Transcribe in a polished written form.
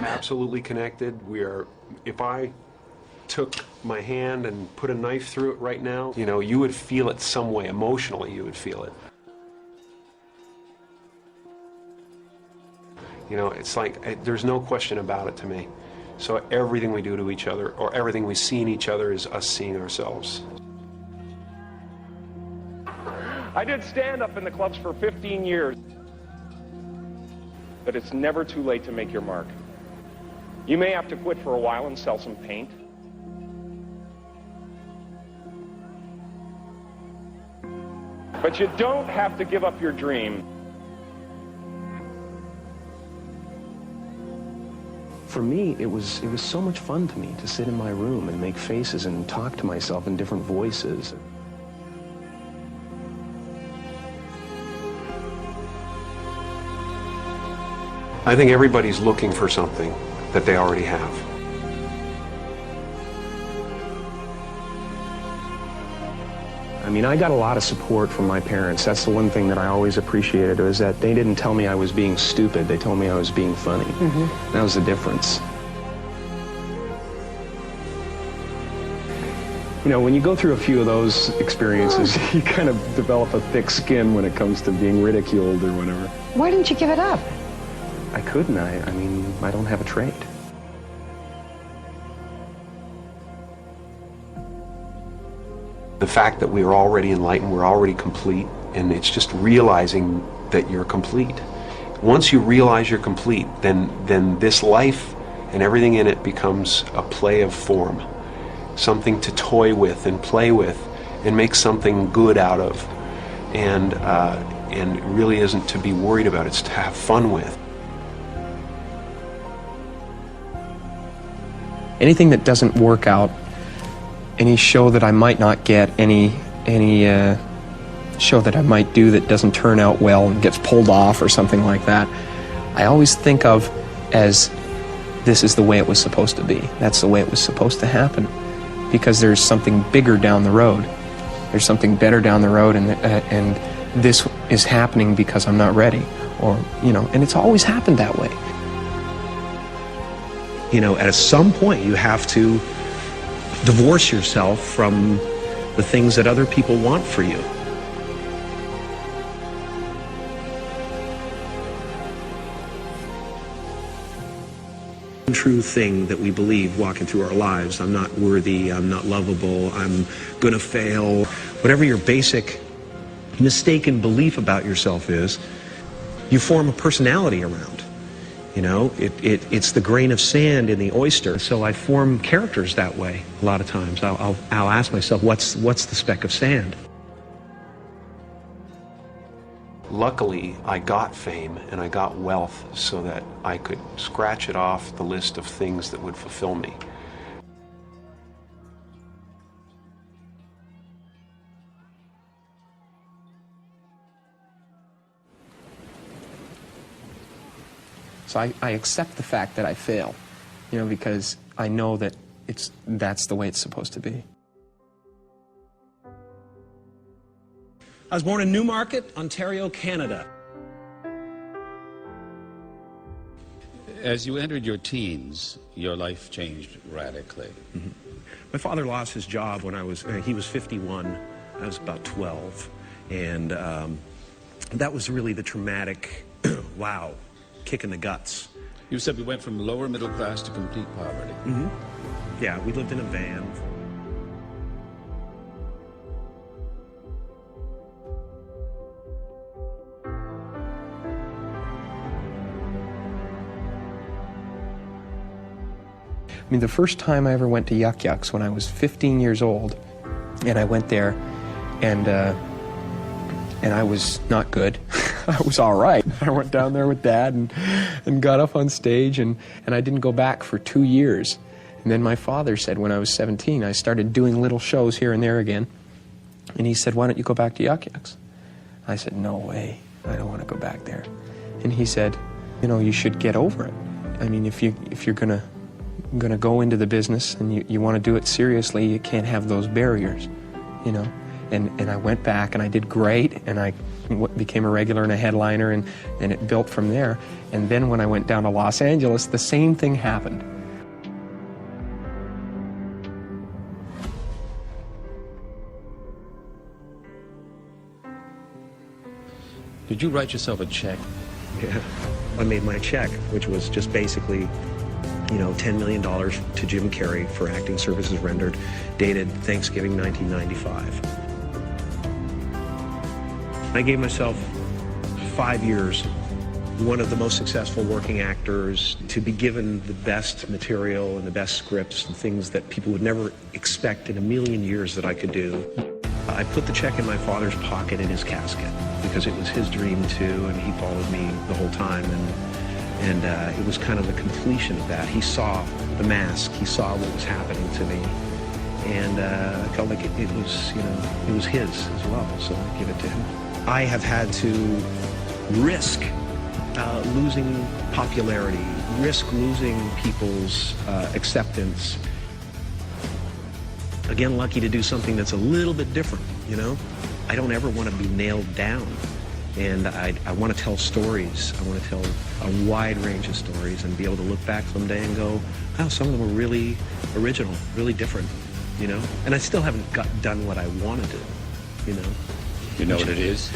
absolutely connected. If I took my hand and put a knife through it right now, you know, you would feel it some way. Emotionally, you would feel it. You know, it's like, there's no question about it to me. So everything we do to each other, or everything we see in each other, is us seeing ourselves. I did stand-up in the clubs for 15 years. But it's never too late to make your mark. You may have to quit for a while and sell some paint. But you don't have to give up your dream. For me, it was so much fun to me to sit in my room and make faces and talk to myself in different voices. I think everybody's looking for something that they already have. I mean, I got a lot of support from my parents. That's the one thing that I always appreciated, was that they didn't tell me I was being stupid. They told me I was being funny. Mm-hmm. That was the difference. You know, when you go through a few of those experiences, you kind of develop a thick skin when it comes to being ridiculed or whatever. Why didn't you give it up? I couldn't. I mean, I don't have a trade. The fact that we're already enlightened, we're already complete, and it's just realizing that you're complete. Once you realize you're complete, then this life and everything in it becomes a play of form. Something to toy with and play with and make something good out of. And it really isn't to be worried about, it's to have fun with. Anything that doesn't work out, any show that I might not get, any show that I might do that doesn't turn out well and gets pulled off or something like that, I always think of as, this is the way it was supposed to be. That's the way it was supposed to happen. Because there's something bigger down the road. There's something better down the road, and this is happening because I'm not ready. Or, you know, and it's always happened that way. You know, at some point you have to divorce yourself from the things that other people want for you. True thing that we believe walking through our lives: I'm not worthy, I'm not lovable, I'm gonna fail. Whatever your basic mistaken belief about yourself is, you form a personality around. You know, it's the grain of sand in the oyster. So I form characters that way a lot of times. I'll ask myself, what's the speck of sand? Luckily, I got fame and I got wealth so that I could scratch it off the list of things that would fulfill me. So I accept the fact that I fail, you know, because I know that that's the way it's supposed to be. I was born in Newmarket, Ontario, Canada. As you entered your teens, your life changed radically. Mm-hmm. My father lost his job when he was 51, I was about 12. And that was really the traumatic, wow, kick in the guts. You said we went from lower middle class to complete poverty. Mm-hmm. Yeah, we lived in a van. I mean, the first time I ever went to Yuck Yucks when I was 15 years old, and I went there, and I was not good. I was all right. I went down there with Dad and got up on stage, and I didn't go back for 2 years. And then my father said when I was 17, I started doing little shows here and there again, and he said, why don't you go back to Yuck Yucks? I said, no way, I don't want to go back there. And he said, you know, you should get over it. I mean, if you're gonna go into the business and you want to do it seriously, you can't have those barriers, you know. And I went back and I did great, and I became a regular and a headliner, and it built from there. And then when I went down to Los Angeles, the same thing happened. Did you write yourself a check? Yeah. I made my check, which was just basically, you know, $10 million to Jim Carrey for acting services rendered, dated Thanksgiving 1995. I gave myself 5 years, one of the most successful working actors, to be given the best material and the best scripts and things that people would never expect in a million years that I could do. I put the check in my father's pocket in his casket because it was his dream too, and he followed me the whole time, and it was kind of the completion of that. He saw the mask, he saw what was happening to me, and I felt like it was, you know, it was his as well, so I give it to him. I have had to risk losing popularity, risk losing people's acceptance. Again, lucky to do something that's a little bit different, you know? I don't ever want to be nailed down. And I want to tell stories. I want to tell a wide range of stories and be able to look back someday and go, oh, some of them were really original, really different, you know? And I still haven't done what I want to do, you know? You know what it is?